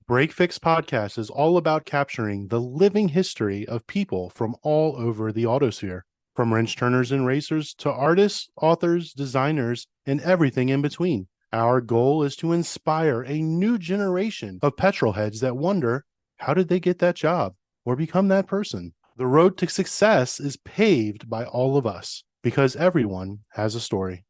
Break Fix Podcast is all about capturing the living history of people from all over the autosphere, from wrench turners and racers to artists, authors, designers, and everything in between. Our goal is to inspire a new generation of petrol heads that wonder, how did they get that job or become that person? The road to success is paved by all of us because everyone has a story.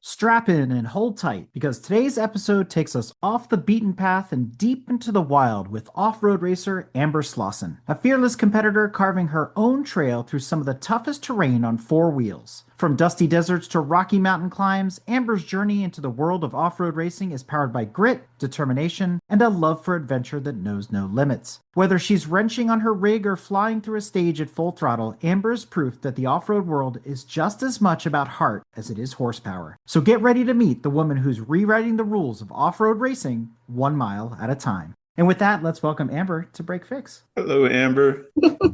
Strap in and hold tight because today's episode takes us off the beaten path and deep into the wild with off-road racer Amber Slawson, a fearless competitor carving her own trail through some of the toughest terrain on four wheels. From dusty deserts to rocky mountain climbs, Amber's journey into the world of off-road racing is powered by grit, determination, and a love for adventure that knows no limits. Whether she's wrenching on her rig or flying through a stage at full throttle, Amber is proof that the off-road world is just as much about heart as it is horsepower. So get ready to meet the woman who's rewriting the rules of off-road racing 1 mile at a time. And with that, let's welcome Amber to Break Fix. Hello, Amber.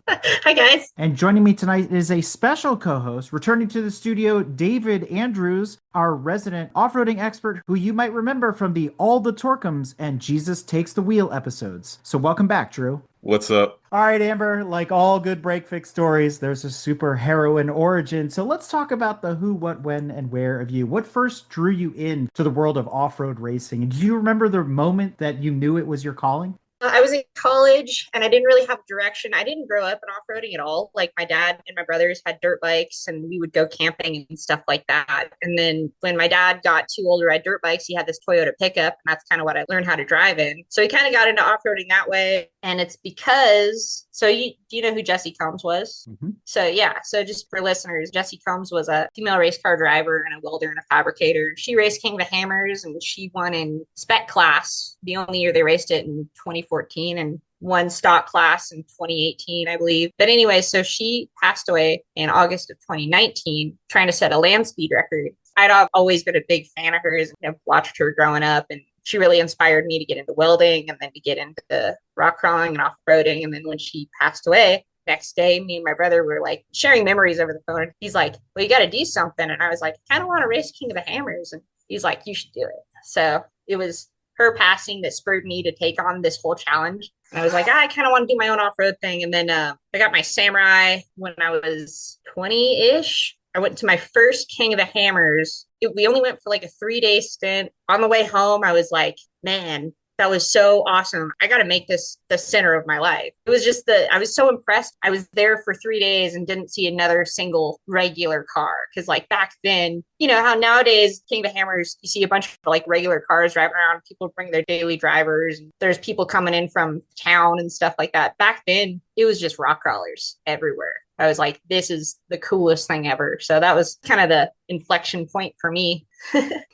Hi, guys. And joining me tonight is a special co-host, returning to the studio, David Andrews, our resident off-roading expert, who you might remember from the All the Torkums and Jesus Takes the Wheel episodes. So welcome back, Drew. What's up? All right, Amber, like all good break fix stories, there's a super heroine origin. So let's talk about the who, what, when, and where of you. What first drew you in to the world of off-road racing? And do you remember the moment that you knew it was your calling? I was in college and I didn't really have direction. I didn't grow up in off-roading at all. Like my dad and my brothers had dirt bikes and we would go camping and stuff like that. And then when my dad got too old to ride dirt bikes, he had this Toyota pickup and that's kind of what I learned how to drive in. So he kind of got into off-roading that way. And it's because, do you know who Jessi Combs was? Mm-hmm. So just for listeners, Jessi Combs was a female race car driver and a welder and a fabricator. She raced King of the Hammers and she won in spec class the only year they raced it in 2014 and won stock class in 2018, I believe. But anyway, so she passed away in August of 2019 trying to set a land speed record. I'd always been a big fan of hers and I've watched her growing up, and she really inspired me to get into welding and then to get into rock crawling and off-roading. And then when she passed away, next day, me and my brother were like sharing memories over the phone. And he's like, well, you got to do something. And I was like, I kind of want to race King of the Hammers. And he's like, you should do it. So it was her passing that spurred me to take on this whole challenge. And I was like, I kind of want to do my own off-road thing. And then I got my Samurai when I was 20-ish. I went to my first King of the Hammers. We only went for like a 3-day stint. On the way home, I was like, man, that was so awesome. I got to make this the center of my life. It was just I was so impressed. I was there for 3 days and didn't see another single regular car. Cause like back then, you know how nowadays King of the Hammers, you see a bunch of like regular cars driving around. People bring their daily drivers. And there's people coming in from town and stuff like that. Back then it was just rock crawlers everywhere. I was like, this is the coolest thing ever. So that was kind of the inflection point for me.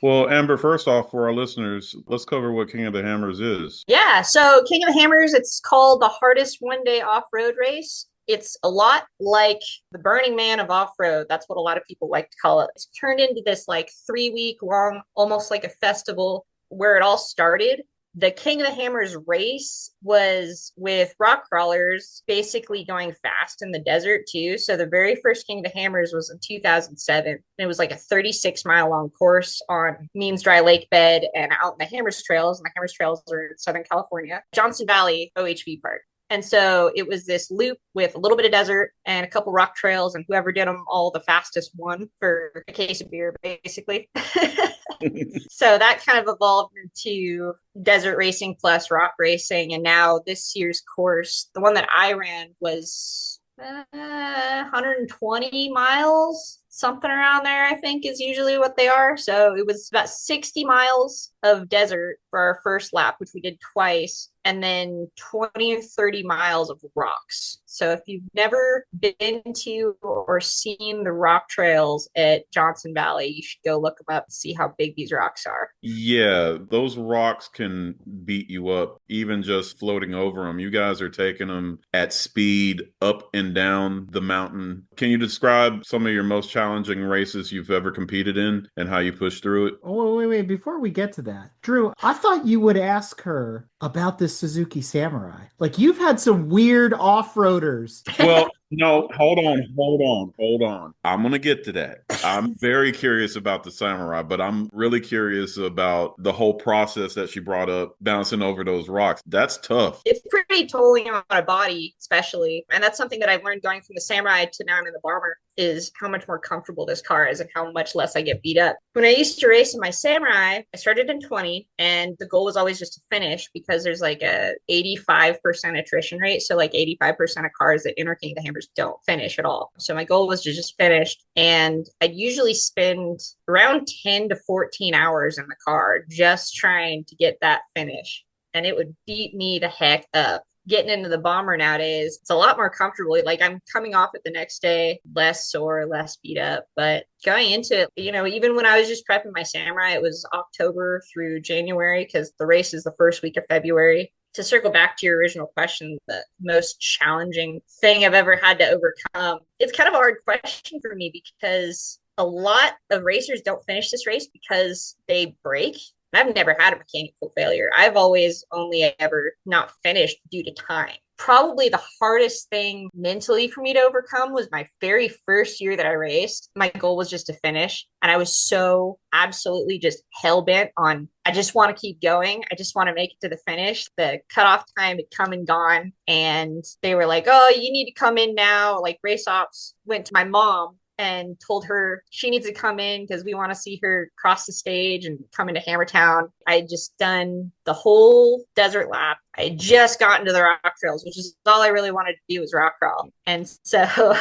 Well, Amber, first off, for our listeners, let's cover what King of the Hammers is. Yeah. So King of the Hammers, it's called the hardest one-day off-road race. It's a lot like the Burning Man of off-road. That's what a lot of people like to call it. It's turned into this like 3-week long, almost like a festival where it all started. The King of the Hammers race was with rock crawlers basically going fast in the desert too. So the very first King of the Hammers was in 2007. And it was like a 36-mile long course on Means Dry Lake bed and out in the Hammers Trails. And the Hammers Trails are in Southern California, Johnson Valley OHV Park. And so it was this loop with a little bit of desert and a couple rock trails, and whoever did them all the fastest won for a case of beer, basically. So that kind of evolved into desert racing plus rock racing. And now this year's course, the one that I ran was 120 miles, something around there, I think is usually what they are. So it was about 60 miles of desert for our first lap, which we did twice, and then 20 or 30 miles of rocks. So if you've never been to or seen the rock trails at Johnson Valley, you should go look them up and see how big these rocks are. Yeah, those rocks can beat you up, even just floating over them. You guys are taking them at speed up and down the mountain. Can you describe some of your most challenging races you've ever competed in and how you pushed through it? Oh, wait. Before we get to that, Drew, I thought you would ask her about this Suzuki Samurai. Like, you've had some weird off-roaders. Well, No, hold on. I'm gonna get to that. I'm very curious about the Samurai, but I'm really curious about the whole process that she brought up, bouncing over those rocks. That's tough. It's pretty tolling on a body, especially. And that's something that I've learned going from the Samurai to now I'm in the Bomber is how much more comfortable this car is and how much less I get beat up. When I used to race in my Samurai, I started in 20 and the goal was always just to finish because there's like a 85% attrition rate. So like 85% of cars that enter King of the Hammers don't finish at all. So my goal was to just finish. And I'd usually spend around 10 to 14 hours in the car just trying to get that finish. And it would beat me the heck up. Getting into the Bomber nowadays, it's a lot more comfortable. Like I'm coming off it the next day, less sore, less beat up. But going into it, even when I was just prepping my Samurai, it was October through January because the race is the first week of February. To circle back to your original question, the most challenging thing I've ever had to overcome, it's kind of a hard question for me because a lot of racers don't finish this race because they break. I've never had a mechanical failure. I've always only ever not finished due to time. Probably the hardest thing mentally for me to overcome was my very first year that I raced. My goal was just to finish. And I was so absolutely just hell bent on, I just want to keep going. I just want to make it to the finish. The cutoff time had come and gone. And they were like, oh, you need to come in now. Like race ops went to my mom and told her she needs to come in because we want to see her cross the stage and come into Hammertown. I had just done the whole desert lap. I had just gotten to the rock trails, which is all I really wanted to do was rock crawl. And so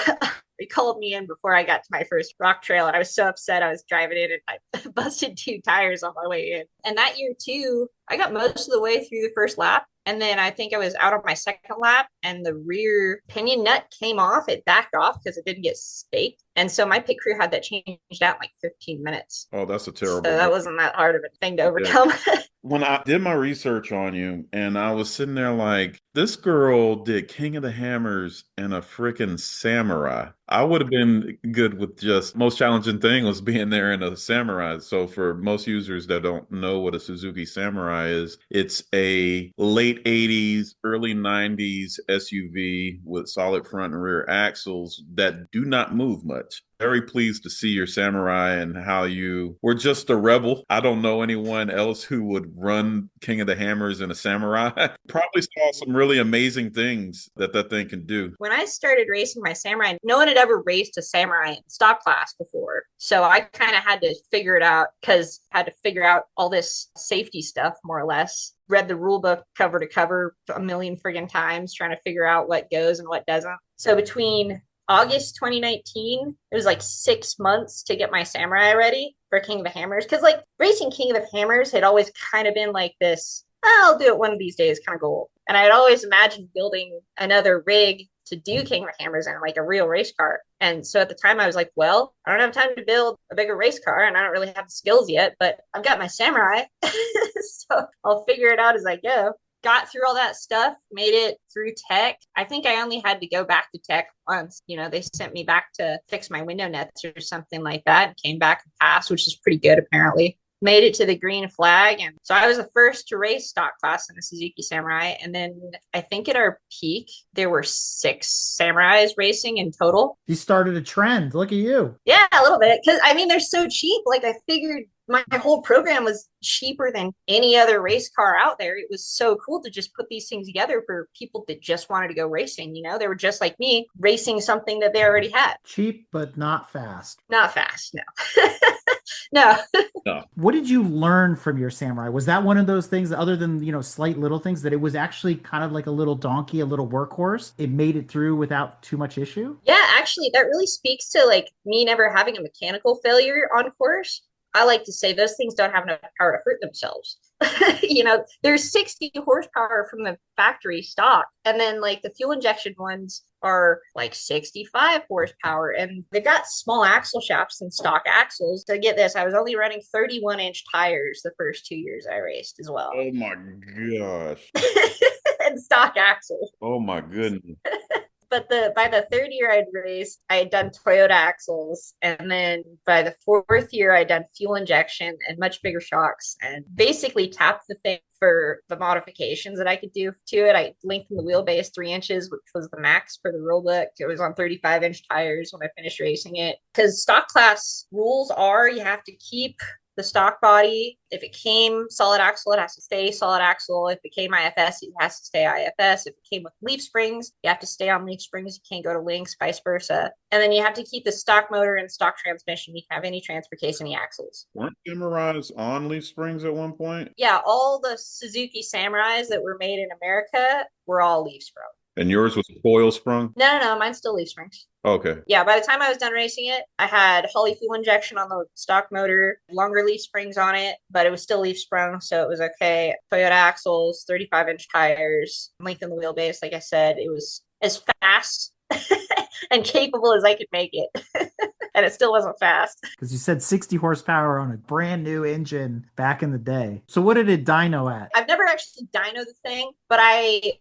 they called me in before I got to my first rock trail. And I was so upset. I was driving in and I busted 2 tires on my way in. And that year too, I got most of the way through the first lap. And then I think I was out on my second lap and the rear pinion nut came off. It backed off because it didn't get staked. And so my pit crew had that changed out in like 15 minutes. Oh, that's a terrible. So that wasn't that hard of a thing to overcome. Yeah. When I did my research on you and I was sitting there like, this girl did King of the Hammers and a freaking Samurai. I would have been good with just most challenging thing was being there in a Samurai. So for most users that don't know what a Suzuki Samurai is, it's a late 80s, early 90s SUV with solid front and rear axles that do not move much. Very pleased to see your Samurai and how you were just a rebel. I don't know anyone else who would run King of the Hammers in a Samurai. Probably saw some really amazing things that thing can do. When I started racing my Samurai, no one had ever raced a Samurai in stock class before. So I kind of had to figure it out because I had to figure out all this safety stuff more or less. Read the rule book cover to cover a million friggin' times trying to figure out what goes and what doesn't. So between August 2019, it was like 6 months to get my Samurai ready for King of the Hammers. Because like racing King of the Hammers had always kind of been like this, I'll do it one of these days kind of goal. And I had always imagined building another rig to do King of the Hammers in like a real race car. And so at the time I was like, well, I don't have time to build a bigger race car and I don't really have the skills yet, but I've got my Samurai. So I'll figure it out as I go. Got through all that stuff, made it through tech. I think I only had to go back to tech once. They sent me back to fix my window nets or something like that and came back and passed, which is pretty good apparently. Made it to the green flag. And so I was the first to race stock class in a Suzuki Samurai. And then I think at our peak, there were 6 Samurais racing in total. You started a trend. Look at you. Yeah, a little bit. Because I mean, they're so cheap. Like I figured my whole program was cheaper than any other race car out there. It was so cool to just put these things together for people that just wanted to go racing. They were just like me racing something that they already had. Cheap, but not fast. Not fast, no. No. What did you learn from your Samurai? Was that one of those things that, other than, slight little things, that it was actually kind of like a little donkey, a little workhorse? It made it through without too much issue? Yeah, actually, that really speaks to like me never having a mechanical failure on course. I like to say those things don't have enough power to hurt themselves. There's 60 horsepower from the factory stock. And then like the fuel injection ones are like 65 horsepower. And they've got small axle shafts and stock axles. So get this, I was only running 31-inch tires the first 2 years I raced as well. Oh my gosh. And stock axles. Oh my goodness. But by the third year I'd raced, I had done Toyota axles. And then by the 4th year, I'd done fuel injection and much bigger shocks and basically tapped the thing for the modifications that I could do to it. I lengthened the wheelbase 3 inches, which was the max for the rule book. It was on 35-inch tires when I finished racing it. Because stock class rules are you have to keep the stock body. If it came solid axle, it has to stay solid axle. If it came IFS, it has to stay IFS. If it came with leaf springs, you have to stay on leaf springs. You can't go to links, vice versa. And then you have to keep the stock motor and stock transmission. You can have any transfer case, any axles. Weren't Samurais on leaf springs at one point? Yeah, all the Suzuki Samurais that were made in America were all leaf sprung. And yours was coil sprung? No, mine's still leaf springs. Okay. Yeah, by the time I was done racing it, I had Holley fuel injection on the stock motor, longer leaf springs on it, but it was still leaf sprung, so it was okay. Toyota axles, 35-inch tires, length in the wheelbase. Like I said, it was as fast and capable as I could make it. And it still wasn't fast. Because you said 60 horsepower on a brand new engine back in the day. So what did it dyno at? I've never actually dynoed the thing, but I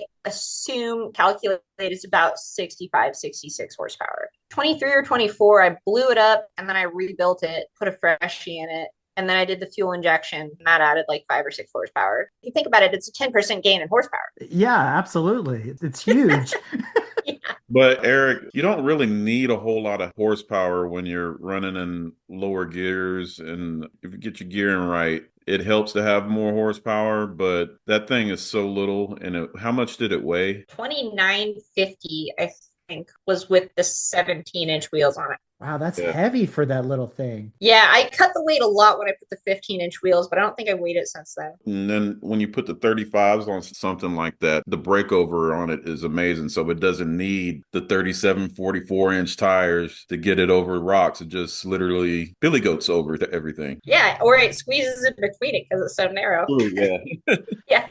calculate it's about 65, 66 horsepower. 23 or 24, I blew it up and then I rebuilt it, put a freshie in it. And then I did the fuel injection, and that added like 5 or 6 horsepower. If you think about it, it's a 10% gain in horsepower. Yeah, absolutely. It's huge. Yeah. But Eric, you don't really need a whole lot of horsepower when you're running in lower gears. And if you get your gearing right, it helps to have more horsepower. But that thing is so little. And how much did it weigh? 2950, I think, was with the 17-inch wheels on it. Wow, that's heavy for that little thing. Yeah, I cut the weight a lot when I put the 15-inch wheels, but I don't think I weighed it since then. And then when you put the 35s on something like that, the breakover on it is amazing. So it doesn't need the 37, 44-inch tires to get it over rocks. It just literally billy goats over to everything. Yeah, or it squeezes in between it because it's so narrow. Ooh, yeah. Yeah.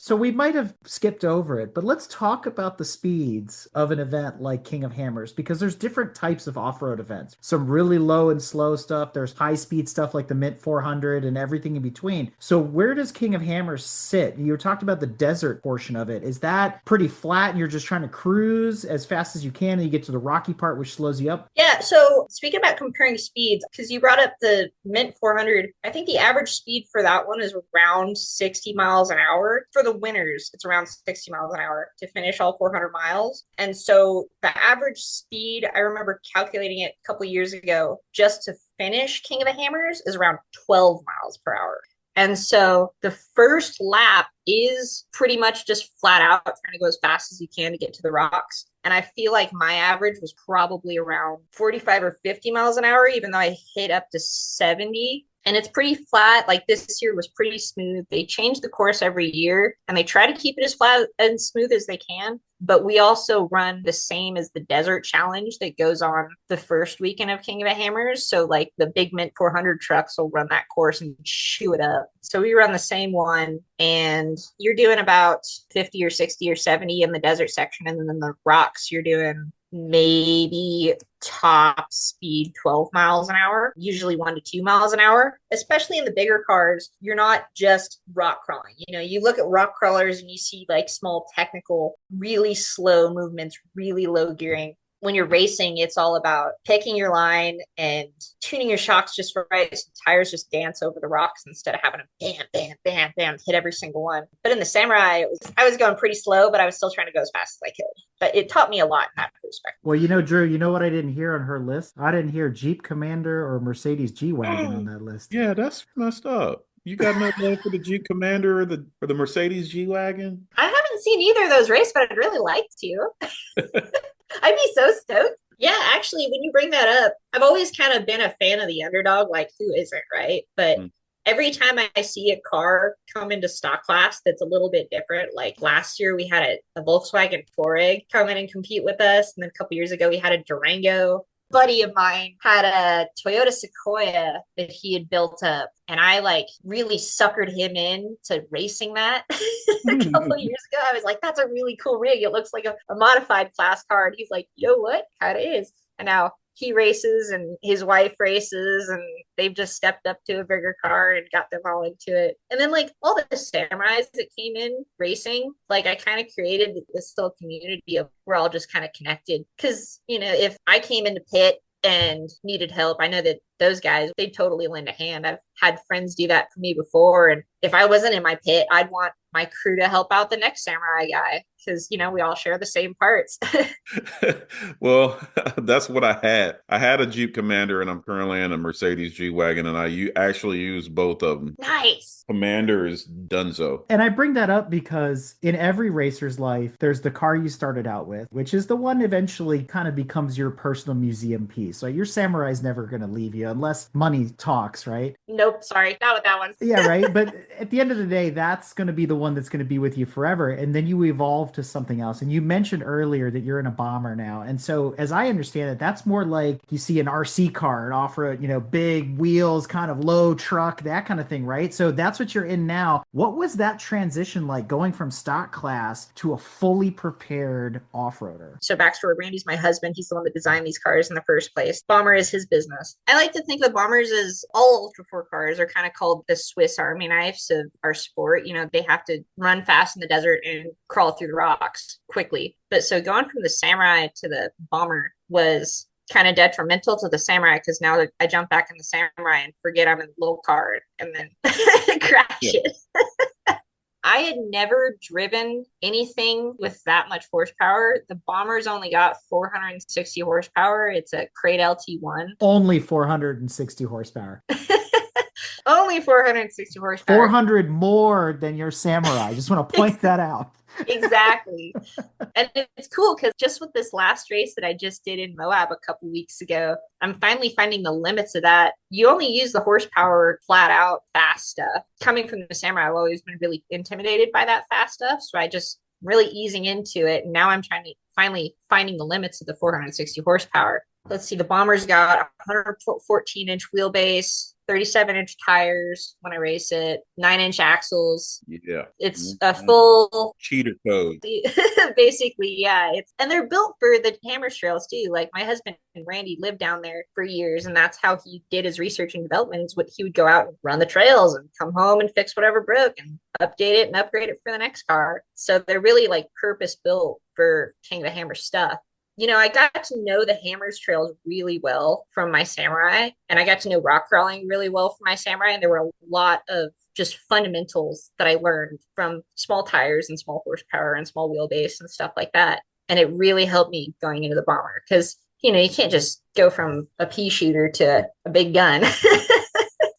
So we might have skipped over it, but let's talk about the speeds of an event like King of Hammers, because there's different types of off-road events. Some really low and slow stuff. There's high-speed stuff like the Mint 400 and everything in between. So where does King of Hammers sit? You talked about the desert portion of it. Is that pretty flat and you're just trying to cruise as fast as you can and you get to the rocky part, which slows you up? Yeah, so speaking about comparing speeds, because you brought up the Mint 400, I think the average speed for that one is around 60 miles an hour. For the winners, it's around 60 miles an hour to finish all 400 miles. And so the average speed, I remember calculating it a couple of years ago, just to finish King of the Hammers is around 12 miles per hour. And so the first lap is pretty much just flat out trying to go as fast as you can to get to the rocks. And I feel like my average was probably around 45 or 50 miles an hour, even though I hit up to 70. And it's pretty flat. Like this year was pretty smooth. They change the course every year and they try to keep it as flat and smooth as they can. But we also run the same as the desert challenge that goes on the first weekend of King of the Hammers. So like the big Mint 400 trucks will run that course and chew it up. So we run the same one and you're doing about 50 or 60 or 70 in the desert section. And then in the rocks, you're doing maybe top speed 12 miles an hour, usually 1 to 2 miles an hour. Especially in the bigger cars, you're not just rock crawling. You know, you look at rock crawlers and you see like small technical, really slow movements, really low gearing. When you're racing, it's all about picking your line and tuning your shocks just right so the tires just dance over the rocks instead of having to bam, hit every single one. But in the Samurai, I was going pretty slow, but I was still trying to go as fast as I could. But it taught me a lot in that perspective. Well, you know, Drew, you know what I didn't hear on her list? I didn't hear Jeep Commander or Mercedes G-Wagon on that list. Yeah, that's messed up. You got no love for the Jeep Commander or the Mercedes G-Wagon? I haven't seen either of those race, but I'd really like to. I'd be so stoked. Yeah, actually, when you bring that up, I've always kind of been a fan of the underdog, like who isn't, right? But every time I see a car come into stock class that's a little bit different, like last year we had a Volkswagen Touareg come in and compete with us. And then a couple years ago, we had a Durango. Buddy of mine had a Toyota Sequoia that he had built up, and I like really suckered him in to racing that a couple of years ago. I was like, that's a really cool rig. It looks like a modified class car. And he's like, you know what? Kind of is. And now he races and his wife races and they've just stepped up to a bigger car and got them all into it. And then like all the Samurais that came in racing, like I kind of created this little community of we're all just kind of connected. Cause you know, if I came into pit and needed help, I know that those guys, they totally lend a hand. I've had friends do that for me before. And if I wasn't in my pit, I'd want my crew to help out the next samurai guy because, we all share the same parts. Well, that's what I had. I had a Jeep Commander, and I'm currently in a Mercedes G-Wagon, and actually use both of them. Nice. Commander is donezo. And I bring that up because in every racer's life, there's the car you started out with, which is the one eventually kind of becomes your personal museum piece. So your Samurai's never going to leave you unless money talks, right? Nope, sorry, not with that one. Yeah, right. But at the end of the day, that's going to be the one that's going to be with you forever. And then you evolve to something else. And you mentioned earlier that you're in a bomber now. And so as I understand it, that's more like you see an RC car, an off-road, big wheels, kind of low truck, that kind of thing, right? So that's what you're in now. What was that transition like going from stock class to a fully prepared off-roader? So backstory, Randy's my husband. He's the one that designed these cars in the first place. Bomber is his business. I like to think of bombers as all Ultra 4 cars are kind of called the Swiss Army knives of our sport. They have to run fast in the desert and crawl through the rocks quickly. But so going from the Samurai to the bomber was kind of detrimental to the Samurai because now I jump back in the Samurai and forget I'm in the little car and then crash it. I had never driven anything with that much horsepower. The Bomber's only got 460 horsepower. It's a Crate LT1. Only 460 horsepower. Only 460 horsepower. 400 more than your Samurai. I just want to point that out. Exactly. And it's cool because just with this last race that I just did in Moab a couple weeks ago, I'm finally finding the limits of that. You only use the horsepower flat out fast stuff. Coming from the Samurai, I've always been really intimidated by that fast stuff. So I just really easing into it. And now I'm trying to finally finding the limits of the 460 horsepower. Let's see, the Bomber's got 114-inch wheelbase, 37-inch tires when I race it, 9-inch axles. Yeah. It's a full cheater code. Basically, yeah. And they're built for the hammer trails too. Like my husband and Randy lived down there for years, and that's how he did his research and development. Is what he would go out and run the trails and come home and fix whatever broke and update it and upgrade it for the next car. So they're really like purpose built for King of the Hammer stuff. I got to know the Hammers trails really well from my Samurai, and I got to know rock crawling really well from my Samurai. And there were a lot of just fundamentals that I learned from small tires and small horsepower and small wheelbase and stuff like that. And it really helped me going into the Bomber because, you can't just go from a pea shooter to a big gun.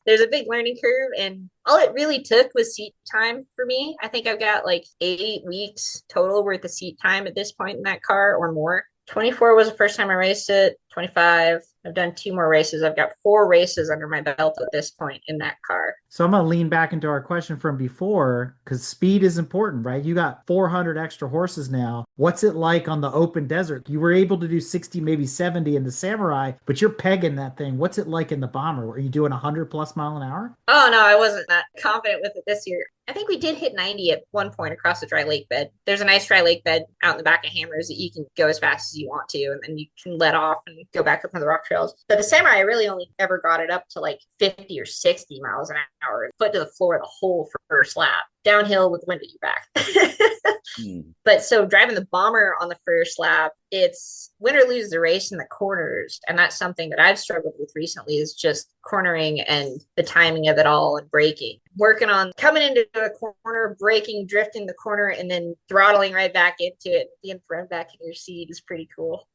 There's a big learning curve, and all it really took was seat time for me. I think I've got like 8 weeks total worth of seat time at this point in that car or more. 24 was the first time I raced it. 25. I've done 2 more races. I've got 4 races under my belt at this point in that car. So I'm going to lean back into our question from before because speed is important, right? You got 400 extra horses now. What's it like on the open desert? You were able to do 60, maybe 70 in the Samurai, but you're pegging that thing. What's it like in the Bomber? Are you doing 100 plus mile an hour? Oh, no, I wasn't that confident with it this year. I think we did hit 90 at one point across the dry lake bed. There's a nice dry lake bed out in the back of Hammers that you can go as fast as you want to, and then you can let off and go back up on the rock trails. But the Samurai, I really only ever got it up to like 50 or 60 miles an hour, foot to the floor the whole first lap, downhill with wind at your back. But so driving the Bomber on the first lap, it's win or lose the race in the corners. And that's something that I've struggled with recently is just cornering and the timing of it all and braking. Working on coming into a corner, braking, drifting the corner, and then throttling right back into it. Being thrown back in your seat is pretty cool.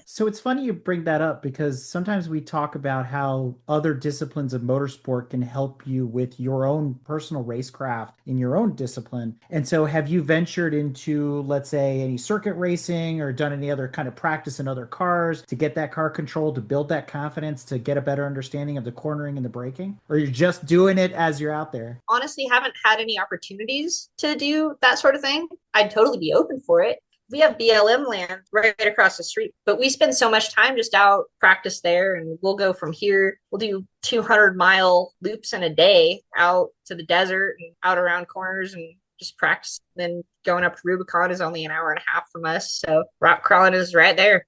So it's funny you bring that up because sometimes we talk about how other disciplines of motorsport can help you with your own personal racecraft in your own discipline. And so have you ventured into, let's say, any circuit racing or done any other kind of practice in other cars to get that car control, to build that confidence, to get a better understanding of the cornering and the braking? Or you're just doing it as you're out there? Honestly, haven't had any opportunities to do that sort of thing. I'd totally be open for it. We have BLM land right across the street, but we spend so much time just out practice there, and we'll go from here. We'll do 200-mile loops in a day out to the desert and out around corners and just practice. Then going up to Rubicon is only an hour and a half from us. So rock crawling is right there.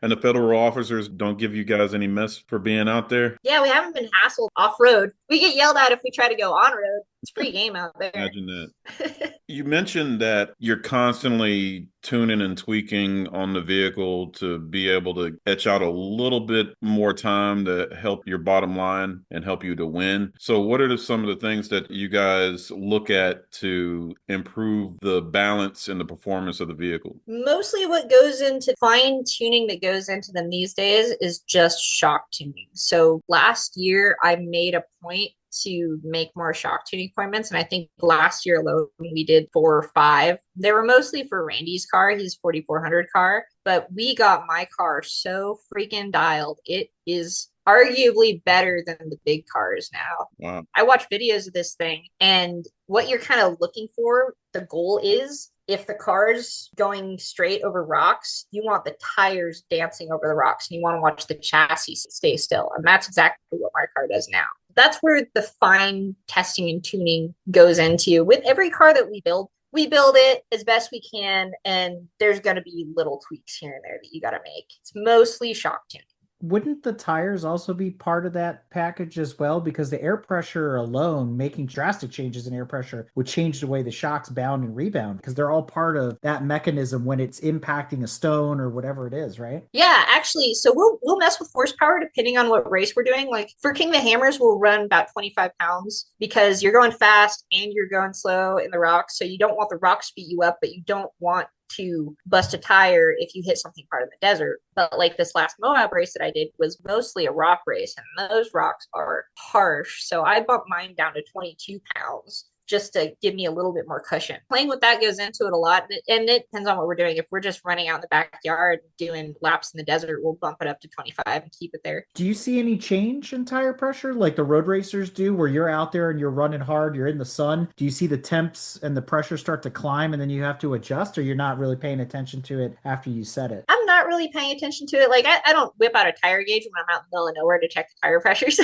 And the federal officers don't give you guys any mess for being out there? Yeah, we haven't been hassled off-road. We get yelled at if we try to go on-road. It's free game out there. Imagine that. You mentioned that you're constantly tuning and tweaking on the vehicle to be able to etch out a little bit more time to help your bottom line and help you to win. So what are some of the things that you guys look at to improve the balance and the performance of the vehicle? Mostly what goes into fine tuning that goes into them these days is just shock tuning. So last year I made a point to make more shock tuning appointments. And I think last year alone we did 4 or 5. They were mostly for Randy's car, his 4400 car, but we got my car so freaking dialed. It is arguably better than the big cars now. Wow. I watch videos of this thing, and what you're kind of looking for, the goal is if the car's going straight over rocks, you want the tires dancing over the rocks and you want to watch the chassis stay still. And that's exactly what my car does now. That's where the fine testing and tuning goes into. With every car that we build it as best we can, and there's going to be little tweaks here and there that you got to make. It's mostly shock tuning. Wouldn't the tires also be part of that package as well? Because the air pressure alone, making drastic changes in air pressure would change the way the shocks bound and rebound, because they're all part of that mechanism when it's impacting a stone or whatever it is, right? Yeah, actually, so we'll mess with horsepower depending on what race we're doing. Like for King of the Hammers, we'll run about 25 pounds because you're going fast and you're going slow in the rocks. So you don't want the rocks to beat you up, but you don't want to bust a tire if you hit something hard in the desert. But like this last Moab race that I did was mostly a rock race, and those rocks are harsh. So I bumped mine down to 22 pounds just to give me a little bit more cushion. Playing with that goes into it a lot, and it depends on what we're doing. If we're just running out in the backyard doing laps in the desert, we'll bump it up to 25 and keep it there. Do you see any change in tire pressure like the road racers do, where you're out there and you're running hard, you're in the sun? Do you see the temps and the pressure start to climb and then you have to adjust, or you're not really paying attention to it after you set it? I'm not really paying attention to it. Like I don't whip out a tire gauge when I'm out in the middle of nowhere to check the tire pressures,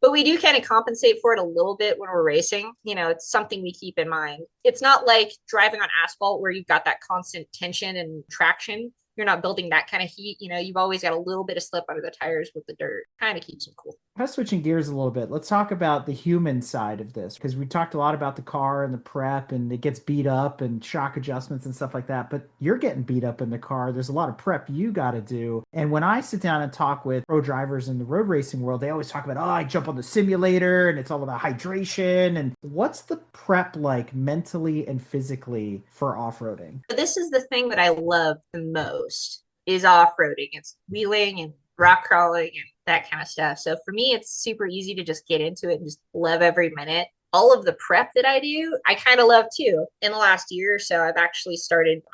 but we do kind of compensate for it a little bit when we're racing. You know, it's something we keep in mind. It's not like driving on asphalt where you've got that constant tension and traction. You're not building that kind of heat. You know, you've always got a little bit of slip under the tires with the dirt. Kind of keeps them cool. Kind of switching gears a little bit, let's talk about the human side of this, because we talked a lot about the car and the prep and it gets beat up and shock adjustments and stuff like that, but you're getting beat up in the car. There's a lot of prep you got to do. And when I sit down and talk with pro drivers in the road racing world, they always talk about, oh, I jump on the simulator and it's all about hydration. And what's the prep like mentally and physically for off-roading? This is the thing that I love the most is off-roading. It's wheeling and rock crawling and that kind of stuff. So for me, it's super easy to just get into it and just love every minute. All of the prep that I do, I kind of love too. In the last year or so, I've actually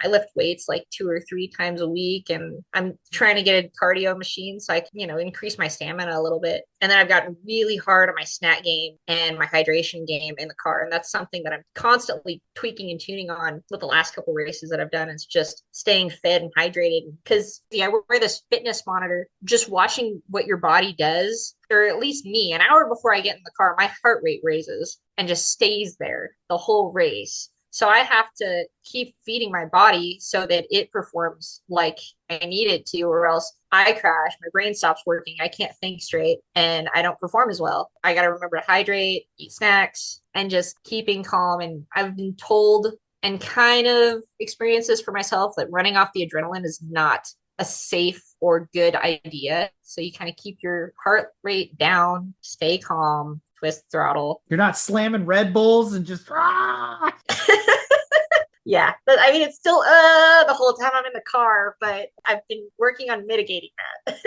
I lift weights like 2 or 3 times a week, and I'm trying to get a cardio machine so I can, increase my stamina a little bit. And then I've gotten really hard on my snack game and my hydration game in the car. And that's something that I'm constantly tweaking and tuning on with the last couple races that I've done, is just staying fed and hydrated. Because I wear this fitness monitor, just watching what your body does, or at least me, an hour before I get in the car, my heart rate raises and just stays there the whole race. So I have to keep feeding my body so that it performs like I need it to, or else I crash, my brain stops working, I can't think straight, and I don't perform as well. I got to remember to hydrate, eat snacks, and just keeping calm. And I've been told and kind of experienced this for myself that running off the adrenaline is not a safe or good idea. So you kind of keep your heart rate down, stay calm, twist throttle. You're not slamming Red Bulls and just Yeah, but I mean, it's still the whole time I'm in the car, but I've been working on mitigating that.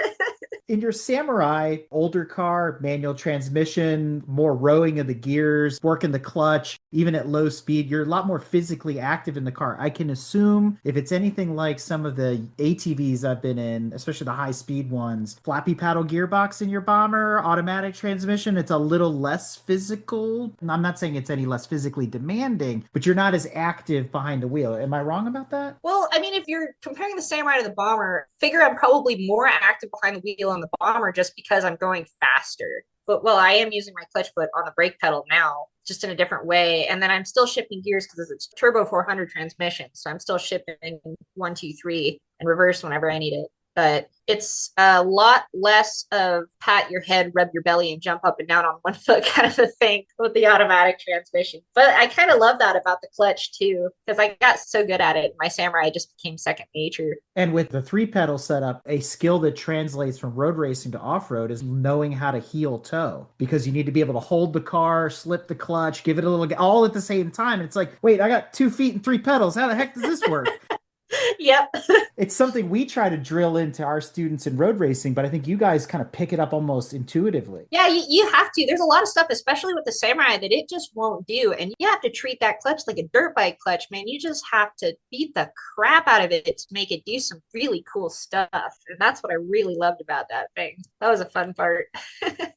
In your Samurai, older car, manual transmission, more rowing of the gears, working the clutch, even at low speed, you're a lot more physically active in the car. I can assume if it's anything like some of the ATVs I've been in, especially the high speed ones, flappy paddle gearbox in your bomber, automatic transmission, it's a little less physical. I'm not saying it's any less physically demanding, but you're not as active behind the wheel. Am I wrong about that? Well, I mean, if you're comparing the Samurai to the Bomber, figure I'm probably more active behind the wheel on the Bomber just because I'm going faster. But I am using my clutch foot on the brake pedal now, just in a different way. And then I'm still shifting gears because it's turbo 400 transmission. So I'm still shifting 1, 2, 3 and reverse whenever I need it. but it's a lot less of pat your head, rub your belly, and jump up and down on one foot kind of a thing with the automatic transmission. But I kind of love that about the clutch too, because I got so good at it. My Samurai just became second nature. And with the 3-pedal setup, a skill that translates from road racing to off-road is knowing how to heel toe, because you need to be able to hold the car, slip the clutch, give it a little, all at the same time. And it's like, wait, I got 2 feet and 3 pedals. How the heck does this work? Yep. It's something we try to drill into our students in road racing, but I think you guys kind of pick it up almost intuitively. Yeah, you have to. There's a lot of stuff, especially with the Samurai, that it just won't do. And you have to treat that clutch like a dirt bike clutch, man. You just have to beat the crap out of it to make it do some really cool stuff. And that's what I really loved about that thing. That was a fun part.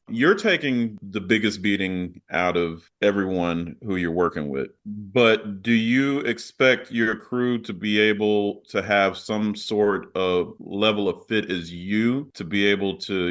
You're taking the biggest beating out of everyone who you're working with. But do you expect your crew to be able to have some sort of level of fit as you to be able to,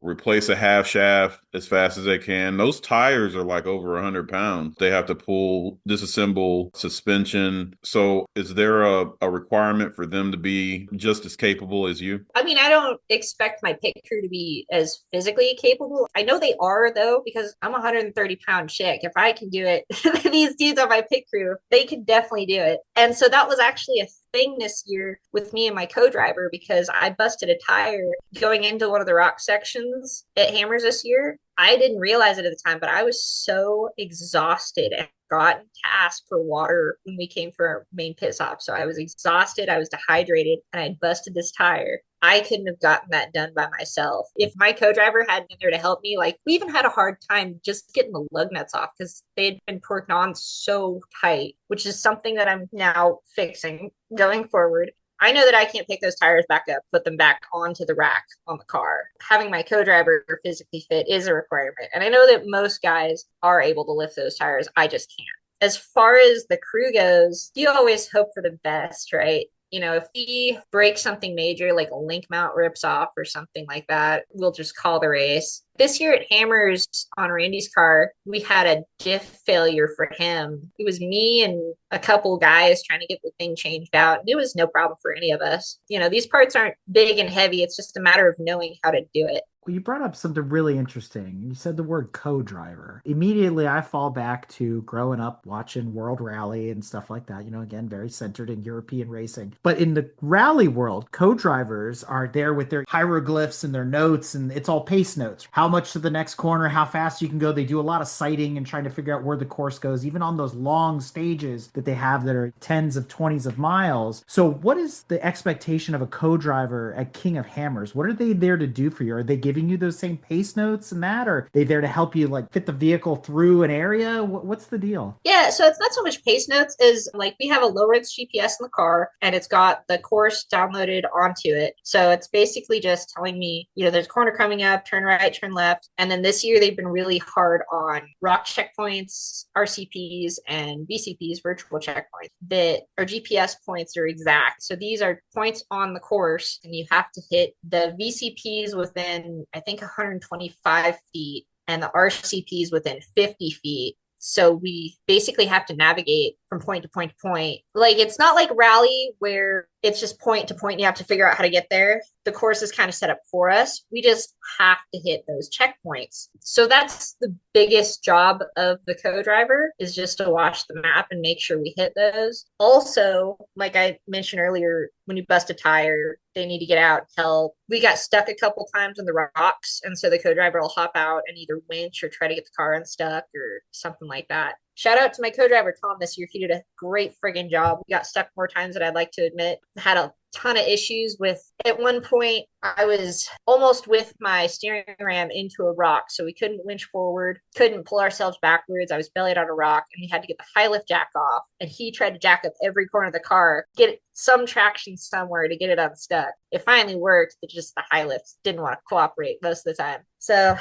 replace a half shaft as fast as they can? Those tires are like over 100 pounds. They have to pull, disassemble suspension. So is there a requirement for them to be just as capable as you? I mean, I don't expect my pit crew to be as physically capable. I know they are, though, because I'm a 130-pound chick. If I can do it, these dudes on my pit crew, they can definitely do it. And so that was actually a thing this year with me and my co-driver, because I busted a tire going into one of the rock sections at Hammers this year. I didn't realize it at the time, but I was so exhausted and got to ask for water when we came for our main pit stop. So I was exhausted, I was dehydrated, and I busted this tire. I couldn't have gotten that done by myself. If my co-driver hadn't been there to help me, like, we even had a hard time just getting the lug nuts off because they had been torqued on so tight, which is something that I'm now fixing going forward. I know that I can't pick those tires back up, put them back onto the rack on the car. Having my co-driver physically fit is a requirement. And I know that most guys are able to lift those tires. I just can't. As far as the crew goes, you always hope for the best, right? If we break something major, like a link mount rips off or something like that, we'll just call the race. This year at Hammers on Randy's car, we had a diff failure for him. It was me and a couple guys trying to get the thing changed out. And it was no problem for any of us. These parts aren't big and heavy. It's just a matter of knowing how to do it. Well, you brought up something really interesting. You said the word co-driver. Immediately, I fall back to growing up watching World Rally and stuff like that. Again, very centered in European racing. But in the rally world, co-drivers are there with their hieroglyphs and their notes, and it's all pace notes. How much to the next corner, how fast you can go. They do a lot of sighting and trying to figure out where the course goes, even on those long stages that they have that are tens of 20s of miles. So what is the expectation of a co-driver at King of Hammers? What are they there to do for you? Are they giving you those same pace notes and that? Or are they there to help you like fit the vehicle through an area? What's the deal? Yeah, so it's not so much pace notes as like we have a low res GPS in the car and it's got the course downloaded onto it. So it's basically just telling me, there's a corner coming up, turn right, turn left. And then this year they've been really hard on rock checkpoints, RCPs, and VCPs, virtual checkpoints, that our GPS points are exact. So these are points on the course and you have to hit the VCPs within, I think, 125 feet and the RCPs within 50 feet. So we basically have to navigate from point to point to point. Like, it's not like rally where it's just point to point and you have to figure out how to get there. The course is kind of set up for us. We just have to hit those checkpoints. So that's the biggest job of the co-driver, is just to watch the map and make sure we hit those. Also, like I mentioned earlier, when you bust a tire, they need to get out, help. We got stuck a couple times in the rocks, and so the co-driver will hop out and either winch or try to get the car unstuck or something like that. Shout out to my co-driver, Tom, this year. He did a great friggin' job. We got stuck more times than I'd like to admit. Had a ton of issues with, at one point, I was almost with my steering ram into a rock. So we couldn't winch forward, couldn't pull ourselves backwards. I was bellied on a rock and we had to get the high lift jack off. And he tried to jack up every corner of the car, get some traction somewhere to get it unstuck. It finally worked, but just the high lifts didn't want to cooperate most of the time. So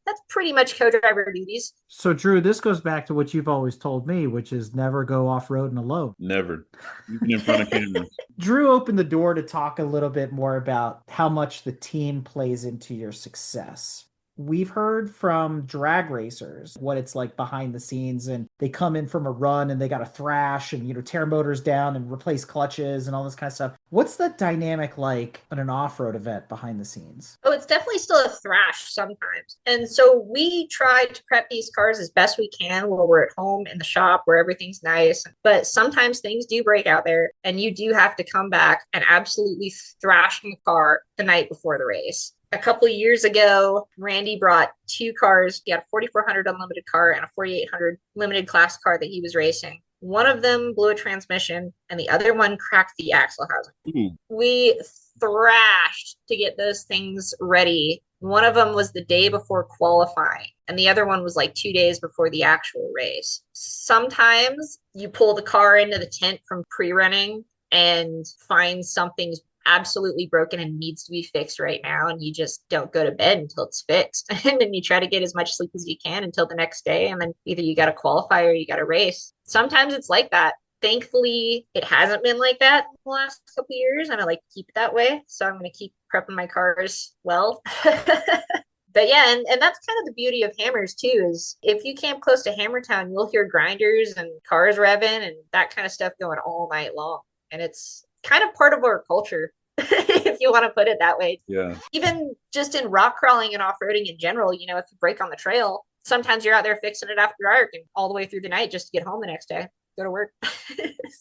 that's pretty much co-driver duties. So, Drew, this goes back to what you've always told me, which is never go off-roading alone. Never. Even in front of cameras. Drew opened the door to talk a little bit more about how much the team plays into your success. We've heard from drag racers what it's like behind the scenes, and they come in from a run and they got to thrash and, tear motors down and replace clutches and all this kind of stuff. What's the dynamic like at an off-road event behind the scenes? Oh, it's definitely still a thrash sometimes. And so we try to prep these cars as best we can while we're at home in the shop where everything's nice. But sometimes things do break out there, and you do have to come back and absolutely thrash the car the night before the race. A couple of years ago, Randy brought two cars. He had a 4400 unlimited car and a 4800 limited class car that he was racing. One of them blew a transmission and the other one cracked the axle housing. We thrashed to get those things ready. One of them was the day before qualifying, and the other one was like 2 days before the actual race. Sometimes you pull the car into the tent from pre-running and find something's absolutely broken and needs to be fixed right now, and you just don't go to bed until it's fixed. And then you try to get as much sleep as you can until the next day, and then either you got to qualify or you got to race. Sometimes it's like that. Thankfully, it hasn't been like that in the last couple of years, and I like to keep it that way. So I'm going to keep prepping my cars well. But yeah, and that's kind of the beauty of hammers too, is if you camp close to Hammertown, you'll hear grinders and cars revving and that kind of stuff going all night long. And it's kind of part of our culture, if you want to put it that way. Yeah. Even just in rock crawling and off-roading in general, if you break on the trail, sometimes you're out there fixing it after dark and all the way through the night just to get home the next day, go to work.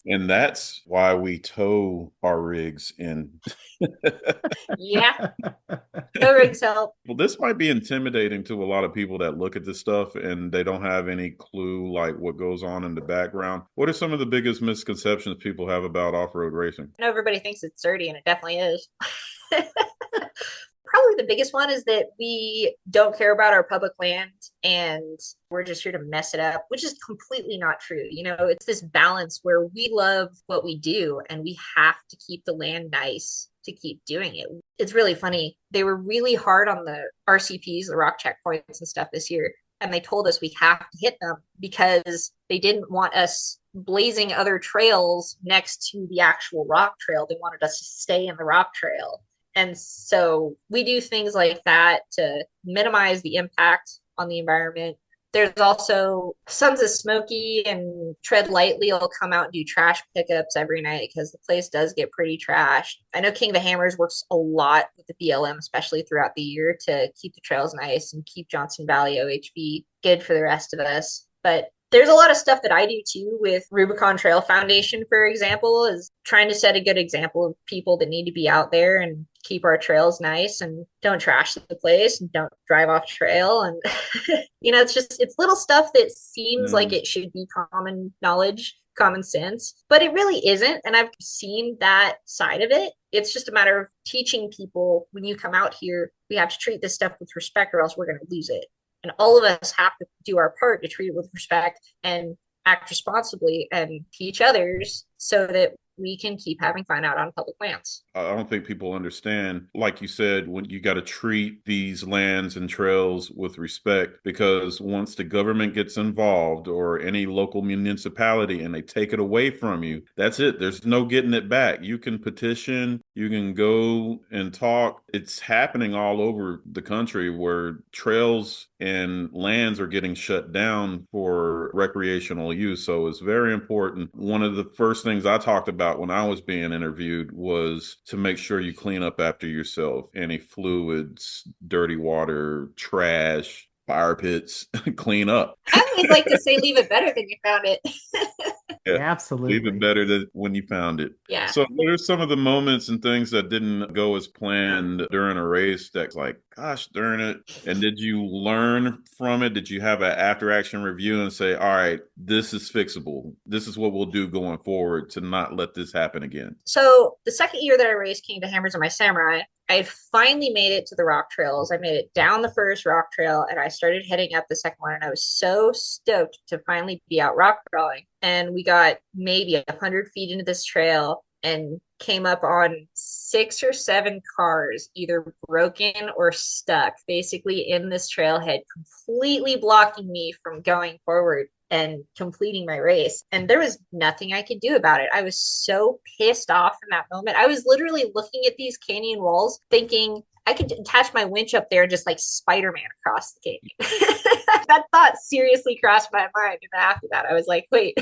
And that's why we tow our rigs in. Yeah. No rigs help. Well, this might be intimidating to a lot of people that look at this stuff and they don't have any clue like what goes on in the background. What are some of the biggest misconceptions people have about off-road racing? I know everybody thinks it's dirty, and it definitely is. Probably the biggest one is that we don't care about our public land and we're just here to mess it up, which is completely not true. It's this balance where we love what we do and we have to keep the land nice to keep doing it. It's really funny. They were really hard on the RCPs, the rock checkpoints and stuff this year. And they told us we have to hit them because they didn't want us blazing other trails next to the actual rock trail. They wanted us to stay in the rock trail. And so we do things like that to minimize the impact on the environment. There's also Sons of Smokey and Tread Lightly will come out and do trash pickups every night because the place does get pretty trashed. I know King of the Hammers works a lot with the BLM, especially throughout the year, to keep the trails nice and keep Johnson Valley OHV good for the rest of us. But there's a lot of stuff that I do too with Rubicon Trail Foundation, for example, is trying to set a good example of people that need to be out there and keep our trails nice and don't trash the place and don't drive off trail. And, it's little stuff that seems like it should be common knowledge, common sense, but it really isn't. And I've seen that side of it. It's just a matter of teaching people when you come out here, we have to treat this stuff with respect or else we're going to lose it. And all of us have to do our part to treat it with respect and act responsibly and teach others so that we can keep having fun out on public lands. I don't think people understand, like you said, when you got to treat these lands and trails with respect, because once the government gets involved or any local municipality and they take it away from you, that's it. There's no getting it back. You can petition, you can go and talk. It's happening all over the country where trails and lands are getting shut down for recreational use. So it's very important. One of the first things I talked about when I was being interviewed was to make sure you clean up after yourself. Any fluids, dirty water, trash, fire pits, clean up. I always like to say leave it better than you found it. Yeah, absolutely. Leave it better than when you found it. Yeah. So what are some of the moments and things that didn't go as planned during a race that's like, gosh darn it? And did you learn from it? Did you have an after action review and say, all right, this is fixable. This is what we'll do going forward to not let this happen again? So the second year that I raced King of the Hammers on my Samurai, I had finally made it to the rock trails. I made it down the first rock trail and I started heading up the second one. And I was so stoked to finally be out rock crawling. And we got maybe 100 feet into this trail and came up on 6 or 7 cars, either broken or stuck, basically in this trailhead, completely blocking me from going forward and completing my race. And there was nothing I could do about it. I was so pissed off in that moment. I was literally looking at these canyon walls thinking, I could attach my winch up there and just like Spider-Man across the canyon. That thought seriously crossed my mind. And after that, I was like, wait,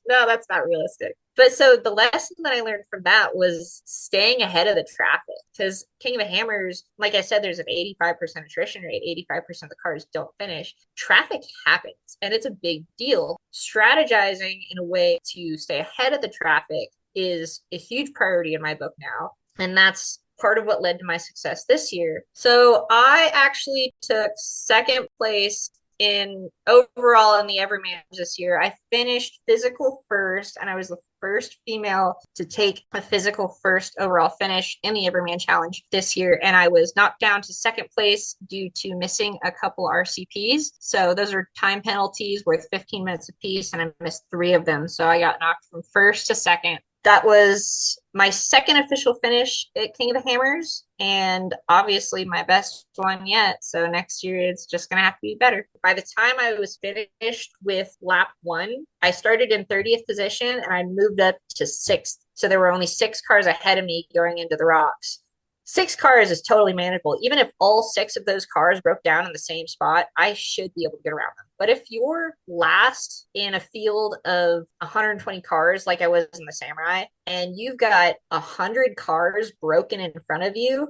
no, that's not realistic. But so the lesson that I learned from that was staying ahead of the traffic. Because King of the Hammers, like I said, there's an 85% attrition rate. 85% of the cars don't finish. Traffic happens, and it's a big deal. Strategizing in a way to stay ahead of the traffic is a huge priority in my book now. And that's part of what led to my success this year. So I actually took second place in overall in the Everyman this year. I finished physical first, and I was the first female to take a physical first overall finish in the Everyman Challenge this year. And I was knocked down to second place due to missing a couple RCPs. So those are time penalties worth 15 minutes apiece, and I missed 3 of them. So I got knocked from first to second. That was my second official finish at King of the Hammers, and obviously my best one yet. So next year it's just going to have to be better. By the time I was finished with lap 1, I started in 30th position and I moved up to 6th. So there were only 6 cars ahead of me going into the rocks. 6 cars is totally manageable. Even if all 6 of those cars broke down in the same spot, I should be able to get around them. But if you're last in a field of 120 cars, like I was in the Samurai, and you've got 100 cars broken in front of you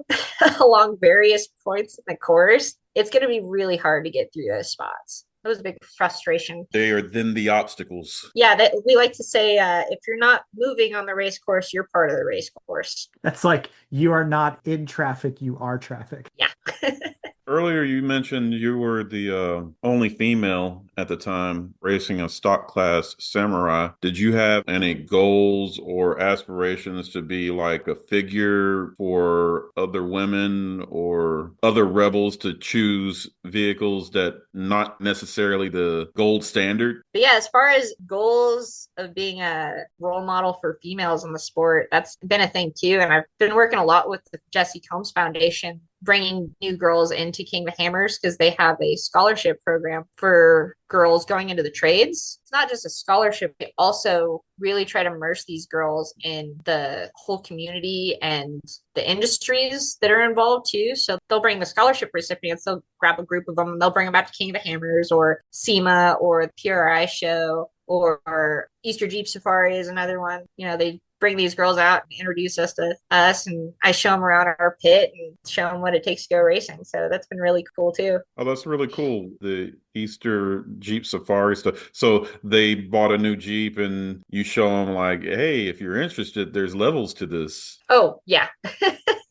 along various points in the course, it's going to be really hard to get through those spots. That was a big frustration. They are then the obstacles. Yeah, we like to say if you're not moving on the race course, you're part of the race course. That's like you are not in traffic, you are traffic. Yeah. Earlier, you mentioned you were the only female at the time racing a stock class Samurai. Did you have any goals or aspirations to be like a figure for other women or other rebels to choose vehicles that not necessarily the gold standard? But yeah, as far as goals of being a role model for females in the sport, that's been a thing too. And I've been working a lot with the Jessi Combs Foundation, bringing new girls into King of the Hammers because they have a scholarship program for girls going into the trades. It's not just a scholarship, they also really try to immerse these girls in the whole community and the industries that are involved too. So they'll bring the scholarship recipients, they'll grab a group of them, and they'll bring them out to King of the Hammers or SEMA or the PRI show or Easter Jeep Safari is another one. You know, they bring these girls out and introduce us to us, and I show them around our pit and show them what it takes to go racing. So that's been really cool too. Oh, that's really cool. The Easter Jeep Safari stuff. So they bought a new Jeep and you show them like, hey, if you're interested, there's levels to this. Oh, yeah.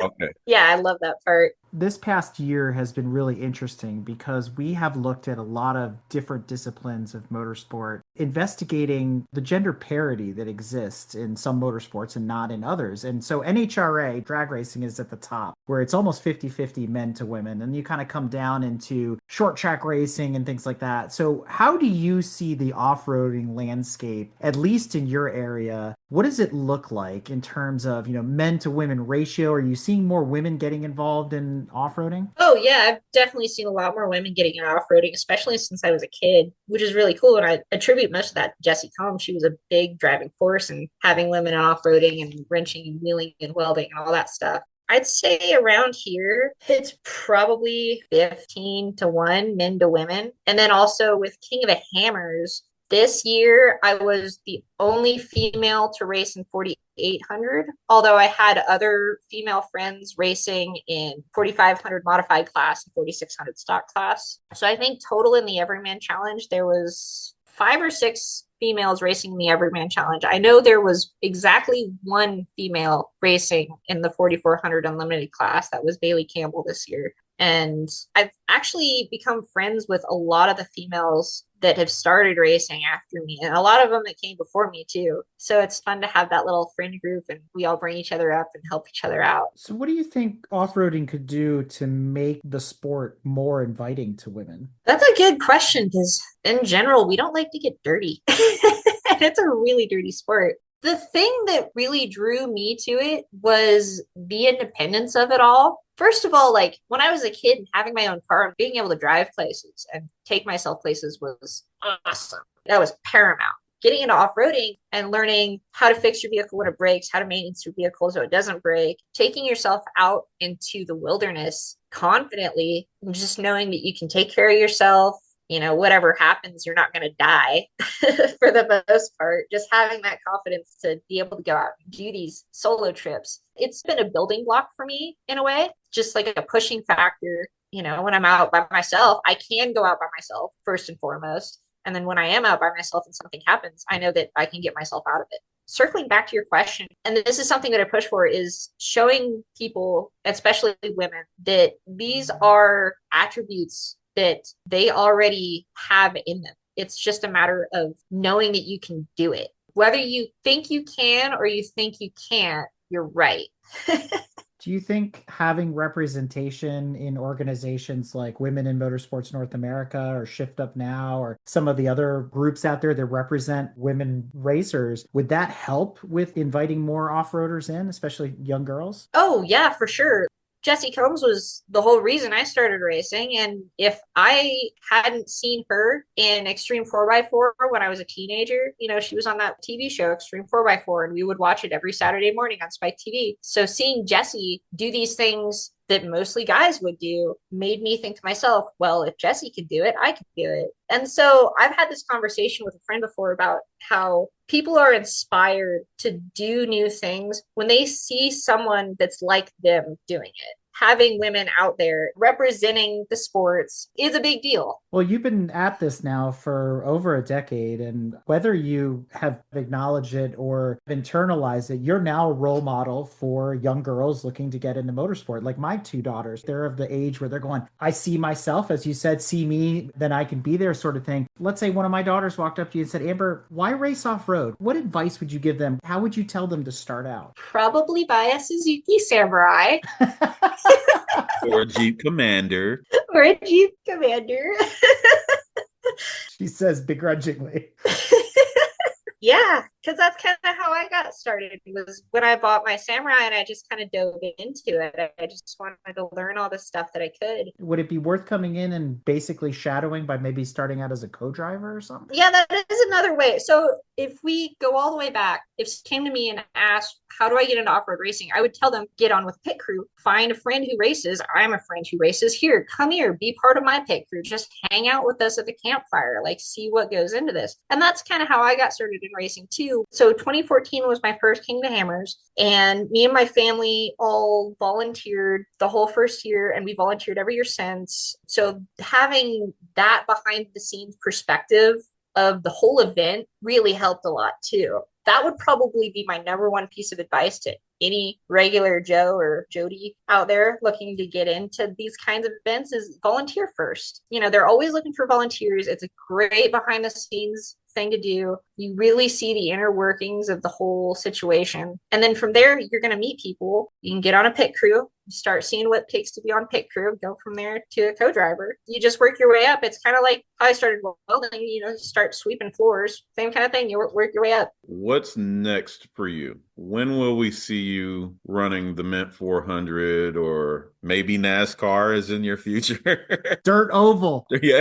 Okay. Yeah, I love that part. This past year has been really interesting because we have looked at a lot of different disciplines of motorsport, investigating the gender parity that exists in some motorsports and not in others. And so NHRA, drag racing, is at the top, where it's almost 50-50 men to women. And you kind of come down into short track racing and things like that. So how do you see the off-roading landscape, at least in your area? What does it look like in terms of, men to women ratio? Are you seeing more women getting involved in off-roading? Oh yeah, I've definitely seen a lot more women getting into off-roading, especially since I was a kid, which is really cool. And I attribute much of that to Jessi Combs. She was a big driving force in having women in off-roading and wrenching and wheeling and welding and all that stuff. I'd say around here, it's probably 15-1 men to women. And then also with King of the Hammers, this year, I was the only female to race in 4,800, although I had other female friends racing in 4,500 modified class and 4,600 stock class. So I think total in the Everyman Challenge, there was 5 or 6 females racing in the Everyman Challenge. I know there was exactly 1 female racing in the 4,400 unlimited class. That was Bailey Campbell this year. And I've actually become friends with a lot of the females that have started racing after me, and a lot of them that came before me too. So it's fun to have that little friend group, and we all bring each other up and help each other out. So what do you think off-roading could do to make the sport more inviting to women? That's a good question, because in general, we don't like to get dirty. And it's a really dirty sport. The thing that really drew me to it was the independence of it all. First of all, like when I was a kid and having my own car and being able to drive places and take myself places was awesome. That was paramount. getting into off-roading and learning how to fix your vehicle when it breaks, how to maintenance your vehicle so it doesn't break, taking yourself out into the wilderness confidently, and just knowing that you can take care of yourself. Whatever happens, you're not going to die for the most part. Just having that confidence to be able to go out and do these solo trips. It's been a building block for me in a way, just like a pushing factor. When I'm out by myself, I can go out by myself first and foremost. And then when I am out by myself and something happens, I know that I can get myself out of it. Circling back to your question, and this is something that I push for, is showing people, especially women, that these are attributes that they already have in them. It's just a matter of knowing that you can do it. Whether you think you can or you think you can't, you're right. Do you think having representation in organizations like Women in Motorsports North America or Shift Up Now or some of the other groups out there that represent women racers, would that help with inviting more off-roaders in, especially young girls? Oh, yeah, for sure. Jessi Combs was the whole reason I started racing. And if I hadn't seen her in Extreme 4x4 when I was a teenager, she was on that TV show, Extreme 4x4, and we would watch it every Saturday morning on Spike TV. So seeing Jessi do these things that mostly guys would do made me think to myself, well, if Jessi could do it, I could do it. And so I've had this conversation with a friend before about how people are inspired to do new things when they see someone that's like them doing it. Having women out there representing the sports is a big deal. Well, you've been at this now for over a decade, and whether you have acknowledged it or internalized it, you're now a role model for young girls looking to get into motorsport. Like my two daughters, they're of the age where they're going, I see myself, as you said, see me, then I can be there sort of thing. Let's say one of my daughters walked up to you and said, Amber, why race off-road? What advice would you give them? How would you tell them to start out? Probably buy a Suzuki Samurai. Or a Jeep Commander. Or a Jeep Commander. She says begrudgingly. Yeah, because that's kind of how I got started, was when I bought my Samurai and I just kind of dove into it. I just wanted to learn all the stuff that I could. Would it be worth coming in and basically shadowing by maybe starting out as a co-driver or something? Yeah, that is another way. So if we go all the way back, if someone came to me and asked, how do I get into off-road racing? I would tell them, get on with pit crew, find a friend who races. I'm a friend who races. Here, come here, be part of my pit crew. Just hang out with us at the campfire, like see what goes into this. And that's kind of how I got started in racing too. So 2014 was my first King of the Hammers, and me and my family all volunteered the whole first year, and we volunteered every year since. So having that behind the scenes perspective of the whole event really helped a lot too. That would probably be my number one piece of advice to any regular Joe or Jody out there looking to get into these kinds of events, is volunteer first. They're always looking for volunteers. It's a great behind the scenes thing to do. You really see the inner workings of the whole situation. And then from there, you're going to meet people. You can get on a pit crew, start seeing what it takes to be on pit crew, go from there to a co-driver. You just work your way up. It's kind of like how I started welding, start sweeping floors, same kind of thing. You work your way up. What's next for you? When will we see you running the Mint 400, or maybe NASCAR is in your future? Dirt oval. Yeah.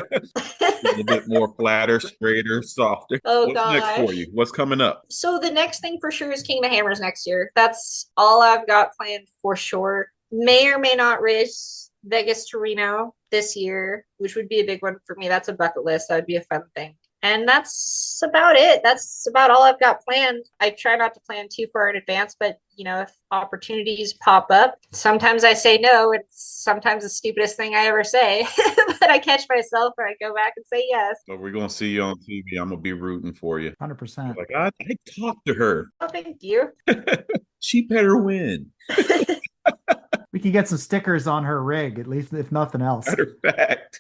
A little bit more flatter, straighter, softer. Oh, What's gosh. next for you? What's coming up? So the next thing for sure is King of the Hammers next year. That's all I've got planned for sure. May or may not race Vegas to Reno this year, which would be a big one for me. That's a bucket list. That would be a fun thing. And that's about it. That's about all I've got planned. I try not to plan too far in advance, but if opportunities pop up, sometimes I say no. It's sometimes the stupidest thing I ever say, but I catch myself or I go back and say yes. So we're going to see you on TV. I'm going to be rooting for you. 100%. Like, I talked to her. Oh, thank you. She better win. We can get some stickers on her rig, at least, if nothing else. Matter of fact.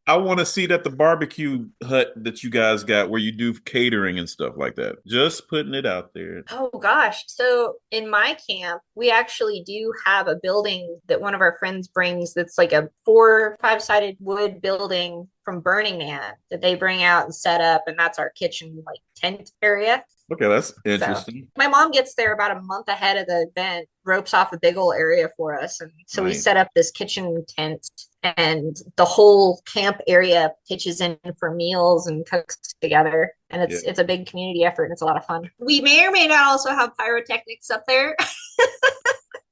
I want to see that the barbecue hut that you guys got where you do catering and stuff like that. Just putting it out there. Oh gosh. So in my camp, we actually do have a building that one of our friends brings that's like a 4 or 5-sided wood building from Burning Man that they bring out and set up, and that's our kitchen like tent area. Okay, that's So interesting. my mom gets there about a month ahead of the event, ropes off a big old area for us. And so we Nice. set up this kitchen tent, and the whole camp area pitches in for meals and cooks together. And Yeah. it's a big community effort and it's a lot of fun. We may or may not also have pyrotechnics up there.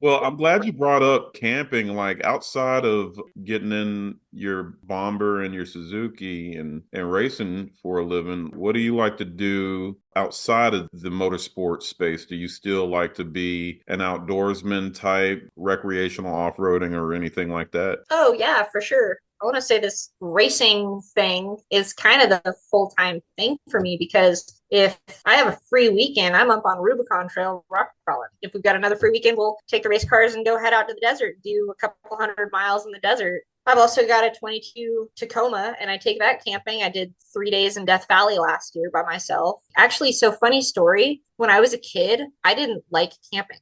Well, I'm glad you brought up camping. Like outside of getting in your bomber and your Suzuki and racing for a living, what do you like to do outside of the motorsport space? Do you still like to be an outdoorsman type, recreational off-roading or anything like that? Oh, yeah, for sure. I want to say this racing thing is kind of the full-time thing for me because if I have a free weekend, I'm up on Rubicon Trail rock crawling. If we've got another free weekend, we'll take the race cars and go head out to the desert, do a couple 100 miles in the desert. I've also got a 22 Tacoma and I take that camping. I did 3 days in Death Valley last year by myself. Actually, so funny story. When I was a kid, I didn't like camping.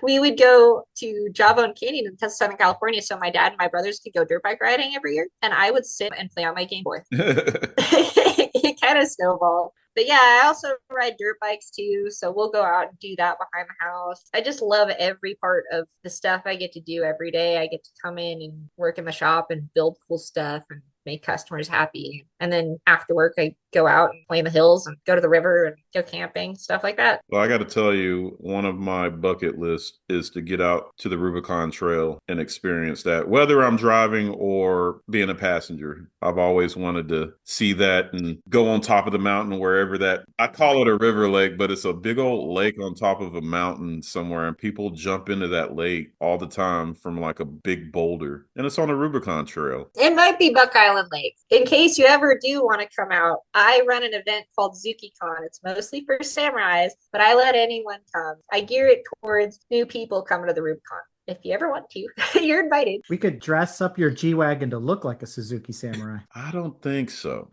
We would go to Java Canyon in Southern California so my dad and my brothers could go dirt bike riding every year. And I would sit and play on my Game Boy. It kind of snowballed. But yeah, I also ride dirt bikes too. So we'll go out and do that behind the house. I just love every part of the stuff I get to do every day. I get to come in and work in the shop and build cool stuff and make customers happy. And then after work, I go out and play in the hills and go to the river and go camping, stuff like that. Well, I got to tell you, one of my bucket lists is to get out to the Rubicon Trail and experience that, whether I'm driving or being a passenger. I've always wanted to see that and go on top of the mountain wherever that, I call it a river lake, but it's a big old lake on top of a mountain somewhere. And people jump into that lake all the time from like a big boulder. And it's on the Rubicon Trail. It might be Buck Island Lake. In case you ever do want to come out, I run an event called Suzuki Con. It's mostly for samurais, but I let anyone come. I gear it towards new people coming to the Rubicon. If you ever want to, you're invited. We could dress up your G-Wagon to look like a Suzuki Samurai. I don't think so.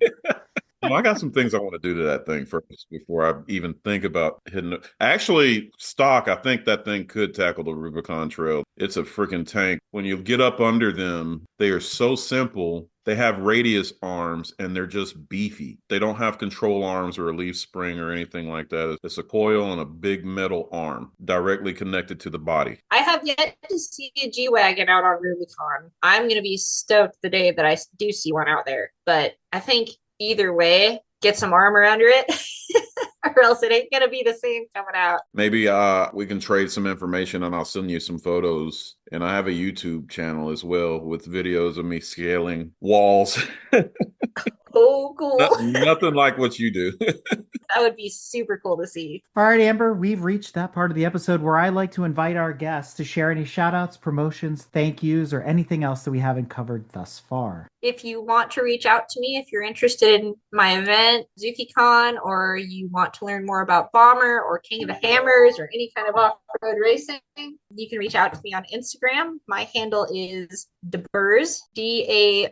Well, I got some things I want to do to that thing first before I even think about hitting it. Actually, stock, I think that thing could tackle the Rubicon Trail. It's a freaking tank. When you get up under them, they are so simple. They have radius arms and they're just beefy. They don't have control arms or a leaf spring or anything like that. It's a coil and a big metal arm directly connected to the body. I have yet to see a G-Wagon out on Rubicon. I'm going to be stoked the day that I do see one out there. But I think either way, get some armor under it or else it ain't going to be the same coming out. Maybe we can trade some information and I'll send you some photos. And I have a YouTube channel as well with videos of me scaling walls. Oh, cool. Nothing like what you do. That would be super cool to see. All right, Amber, we've reached that part of the episode where I like to invite our guests to share any shout outs, promotions, thank yous, or anything else that we haven't covered thus far. If you want to reach out to me, if you're interested in my event, ZukiCon, or you want to learn more about Bomber or King of the Hammers or any kind of off-road racing, you can reach out to me on Instagram. My handle is Daburrs, Daburrs.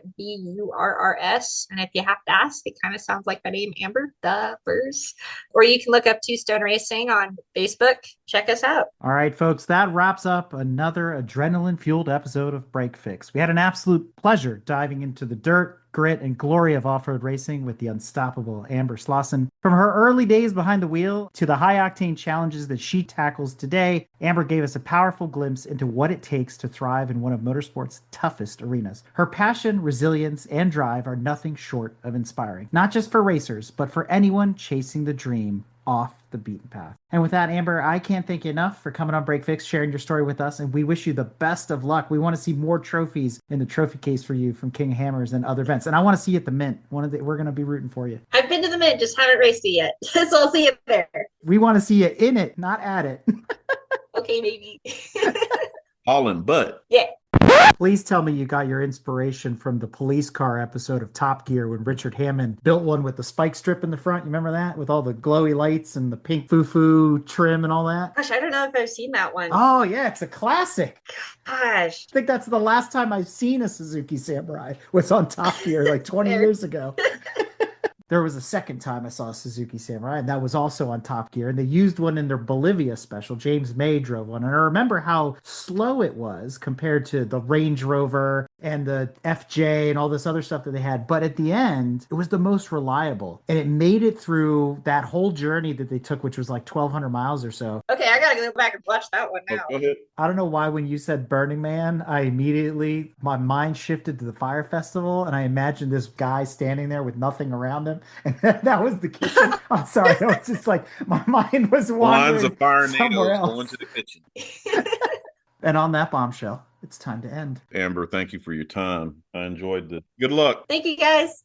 And if you have to ask, it kind of sounds like my name, Amber, Daburrs. Or you can look up Two Stone Racing on Facebook. Check us out. All right, folks, that wraps up another adrenaline-fueled episode of Break Fix. We had an absolute pleasure diving into the dirt, grit, and glory of off-road racing with the unstoppable Amber Slawson. From her early days behind the wheel to the high-octane challenges that she tackles today, Amber gave us a powerful glimpse into what it takes to thrive in one of motorsport's toughest arenas. Her passion, resilience, and drive are nothing short of inspiring, not just for racers, but for anyone chasing the dream off the beaten path. And with that, Amber, I can't thank you enough for coming on Break Fix, sharing your story with us, and we wish you the best of luck. We want to see more trophies in the trophy case for you from King of Hammers and other events. And I want to see you at the Mint. We're going to be rooting for you. I've been to the Mint, just haven't raced it yet. So I'll see you there. We want to see you in it, not at it. Okay, maybe. All in butt. Yeah. Please tell me you got your inspiration from the police car episode of Top Gear when Richard Hammond built one with the spike strip in the front. You remember that? With all the glowy lights and the pink foo-foo trim and all that? Gosh, I don't know if I've seen that one. Oh, yeah, it's a classic. Gosh. I think that's the last time I've seen a Suzuki Samurai was on Top Gear like 20 years ago. There was a second time I saw a Suzuki Samurai, and that was also on Top Gear. And they used one in their Bolivia special. James May drove one. And I remember how slow it was compared to the Range Rover and the FJ and all this other stuff that they had. But at the end, it was the most reliable. And it made it through that whole journey that they took, which was like 1,200 miles or so. Okay, I gotta go back and watch that one now. Go ahead. I don't know why when you said Burning Man, my mind shifted to the Fire Festival, and I imagined this guy standing there with nothing around him, and that was the kitchen. I'm sorry, I was just like, my mind was wandering Lines of fire somewhere needles else. going to the kitchen. And on that bombshell, it's time to end. Amber, thank you for your time. I enjoyed this. Good luck. Thank you, guys.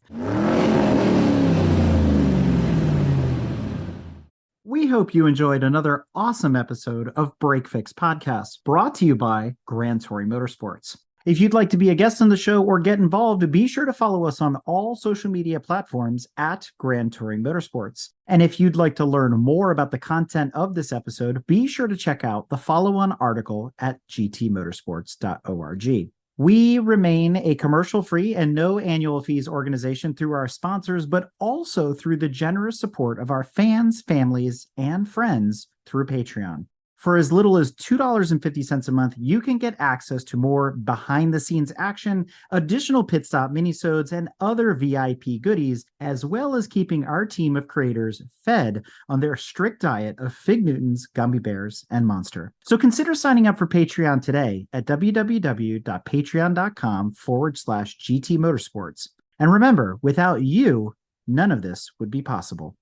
We hope you enjoyed another awesome episode of Break Fix Podcast, brought to you by Grand Touring Motorsports. If you'd like to be a guest on the show or get involved, be sure to follow us on all social media platforms at Grand Touring Motorsports. And if you'd like to learn more about the content of this episode, be sure to check out the follow-on article at gtmotorsports.org. We remain a commercial-free and no annual fees organization through our sponsors, but also through the generous support of our fans, families, and friends through Patreon. For as little as $2.50 a month, you can get access to more behind-the-scenes action, additional pit stop minisodes, and other VIP goodies, as well as keeping our team of creators fed on their strict diet of Fig Newtons, gummy bears, and Monster. So consider signing up for Patreon today at www.patreon.com/GT Motorsports. And remember, without you, none of this would be possible.